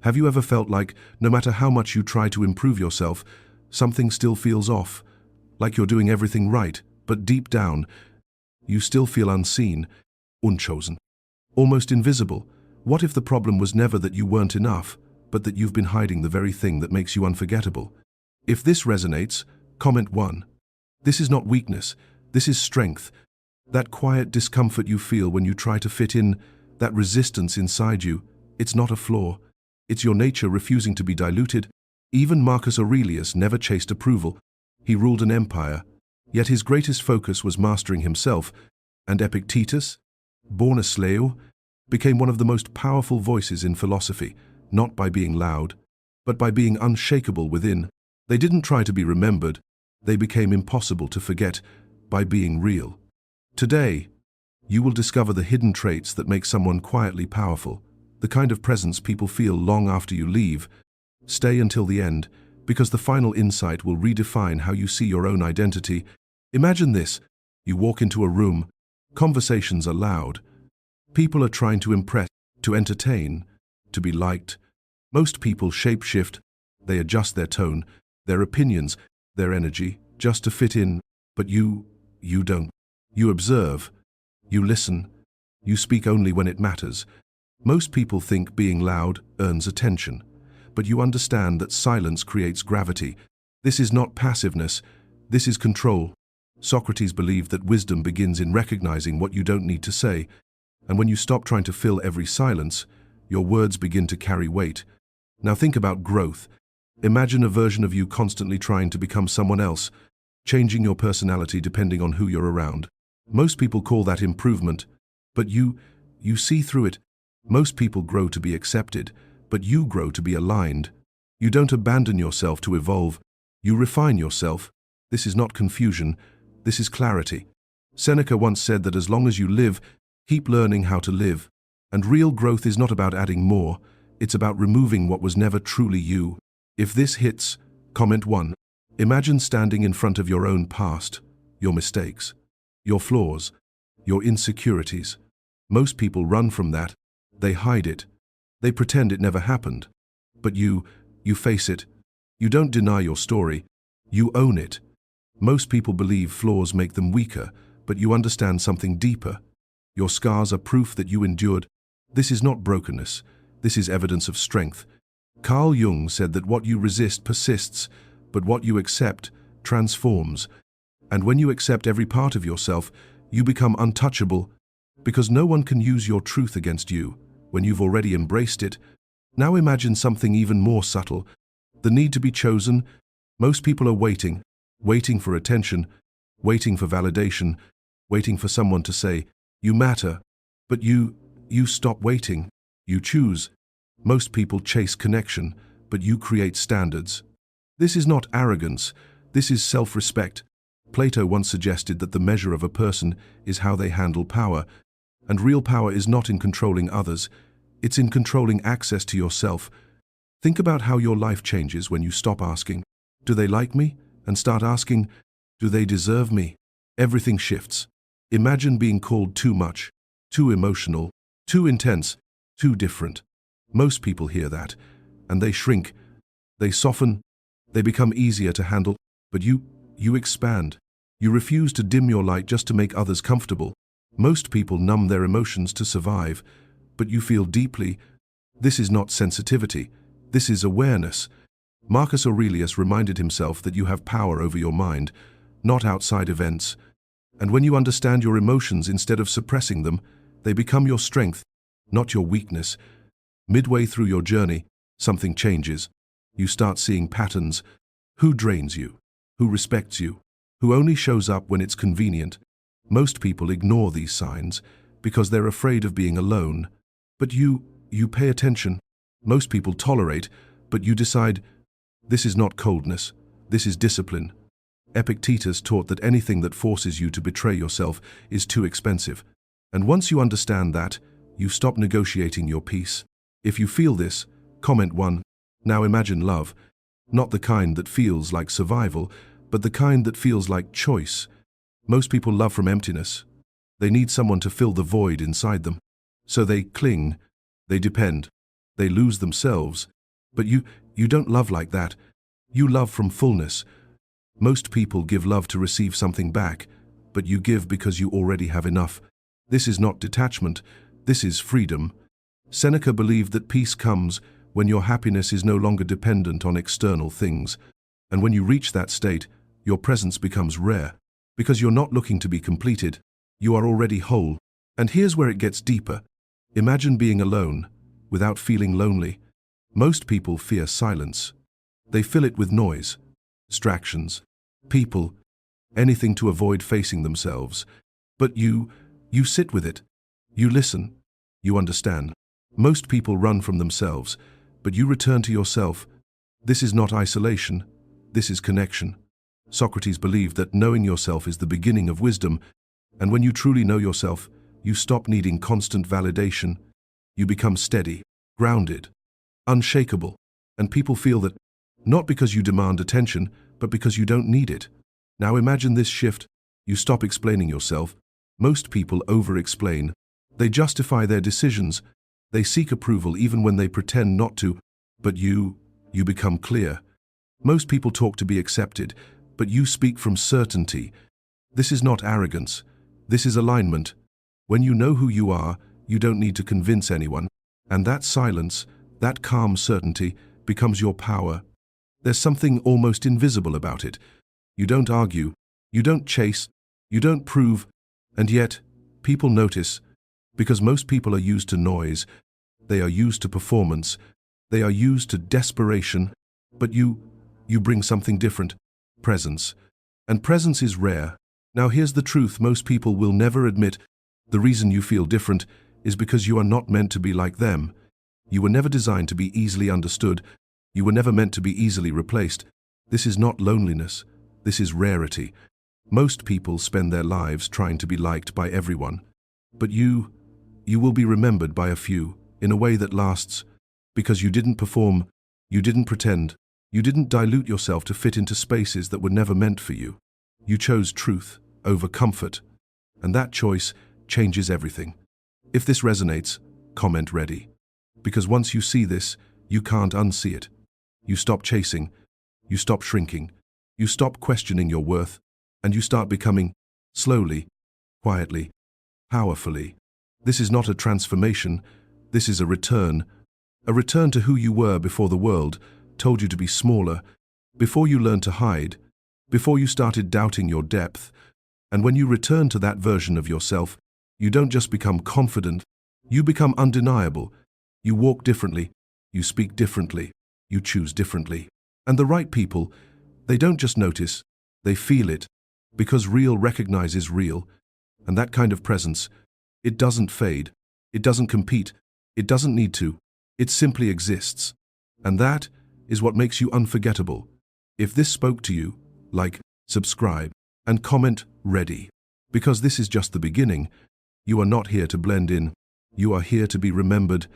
Have you ever felt like, no matter how much you try to improve yourself, something still feels off? Like you're doing everything right, but deep down, you still feel unseen, unchosen, almost invisible. What if the problem was never that you weren't enough, but that you've been hiding the very thing that makes you unforgettable? If this resonates, comment 1. This is not weakness, this is strength. That quiet discomfort you feel when you try to fit in, that resistance inside you, it's not a flaw. It's your nature refusing to be diluted. Even Marcus Aurelius never chased approval. He ruled an empire, yet his greatest focus was mastering himself, and Epictetus, born a slave, became one of the most powerful voices in philosophy, not by being loud, but by being unshakable within. They didn't try to be remembered, they became impossible to forget by being real. Today, you will discover the hidden traits that make someone quietly powerful, the kind of presence people feel long after you leave. Stay until the end, because the final insight will redefine how you see your own identity. Imagine this: you walk into a room, conversations are loud, people are trying to impress, to entertain, to be liked. Most people shape-shift, they adjust their tone, their opinions, their energy, just to fit in. But you don't. You observe, you listen, you speak only when it matters. Most people think being loud earns attention, but you understand that silence creates gravity. This is not passiveness, this is control. Socrates believed that wisdom begins in recognizing what you don't need to say, and when you stop trying to fill every silence, your words begin to carry weight. Now think about growth. Imagine a version of you constantly trying to become someone else, changing your personality depending on who you're around. Most people call that improvement, but you see through it. Most people grow to be accepted, but you grow to be aligned. You don't abandon yourself to evolve, you refine yourself. This is not confusion, this is clarity. Seneca once said that as long as you live, keep learning how to live. And real growth is not about adding more, it's about removing what was never truly you. If this hits, comment 1. Imagine standing in front of your own past, your mistakes, your flaws, your insecurities. Most people run from that. They hide it. They pretend it never happened. But you face it. You don't deny your story. You own it. Most people believe flaws make them weaker, but you understand something deeper. Your scars are proof that you endured. This is not brokenness. This is evidence of strength. Carl Jung said that what you resist persists, but what you accept transforms. And when you accept every part of yourself, you become untouchable, because no one can use your truth against you when you've already embraced it. Now imagine something even more subtle. The need to be chosen. Most people are waiting for attention, waiting for validation, waiting for someone to say, you matter. But you stop waiting. You choose. Most people chase connection, but you create standards. This is not arrogance, this is self-respect. Plato once suggested that the measure of a person is how they handle power, and real power is not in controlling others, it's in controlling access to yourself. Think about how your life changes when you stop asking, do they like me? And start asking, do they deserve me? Everything shifts. Imagine being called too much, too emotional, too intense, too different. Most people hear that, and they shrink, they soften, they become easier to handle. But you expand. You refuse to dim your light just to make others comfortable. Most people numb their emotions to survive, but you feel deeply. This is not sensitivity, this is awareness. Marcus Aurelius reminded himself that you have power over your mind, not outside events. And when you understand your emotions instead of suppressing them, they become your strength, not your weakness. Midway through your journey, something changes. You start seeing patterns. Who drains you? Who respects you? Who only shows up when it's convenient? Most people ignore these signs because they're afraid of being alone. But you pay attention. Most people tolerate, but you decide, this is not coldness, this is discipline. Epictetus taught that anything that forces you to betray yourself is too expensive. And once you understand that, you stop negotiating your peace. If you feel this, comment 1. Now imagine love, not the kind that feels like survival, but the kind that feels like choice. Most people love from emptiness. They need someone to fill the void inside them. So they cling, they depend, they lose themselves. But you don't love like that. You love from fullness. Most people give love to receive something back, but you give because you already have enough. This is not detachment, this is freedom. Seneca believed that peace comes when your happiness is no longer dependent on external things. And when you reach that state, your presence becomes rare. Because you're not looking to be completed, you are already whole. And here's where it gets deeper. Imagine being alone, without feeling lonely. Most people fear silence. They fill it with noise, distractions, people, anything to avoid facing themselves. But you sit with it. You listen. You understand. Most people run from themselves, but you return to yourself. This is not isolation. This is connection. Socrates believed that knowing yourself is the beginning of wisdom, and when you truly know yourself, you stop needing constant validation. You become steady, grounded, unshakable, and people feel that not because you demand attention, but because you don't need it. Now imagine this shift. You stop explaining yourself. Most people over-explain. They justify their decisions. They seek approval even when they pretend not to. But you become clear. Most people talk to be accepted, but you speak from certainty. This is not arrogance. This is alignment. When you know who you are, you don't need to convince anyone. And that silence, that calm certainty, becomes your power. There's something almost invisible about it. You don't argue, you don't chase, you don't prove, and yet people notice. Because most people are used to noise, they are used to performance, they are used to desperation, but you bring something different, presence. And presence is rare. Now here's the truth most people will never admit. The reason you feel different is because you are not meant to be like them. You were never designed to be easily understood. You were never meant to be easily replaced. This is not loneliness. This is rarity. Most people spend their lives trying to be liked by everyone. But you will be remembered by a few in a way that lasts because you didn't perform, you didn't pretend, you didn't dilute yourself to fit into spaces that were never meant for you. You chose truth over comfort, and that choice changes everything. If this resonates, comment ready. Because once you see this, you can't unsee it. You stop chasing, you stop shrinking, you stop questioning your worth, and you start becoming, slowly, quietly, powerfully. This is not a transformation, this is a return to who you were before the world told you to be smaller, before you learned to hide, before you started doubting your depth. And when you return to that version of yourself, you don't just become confident, you become undeniable. You walk differently, you speak differently, you choose differently. And the right people, they don't just notice, they feel it, because real recognizes real. And that kind of presence, it doesn't fade, it doesn't compete, it doesn't need to, it simply exists. And that is what makes you unforgettable. If this spoke to you, like, subscribe, and comment ready. Because this is just the beginning. You are not here to blend in, you are here to be remembered,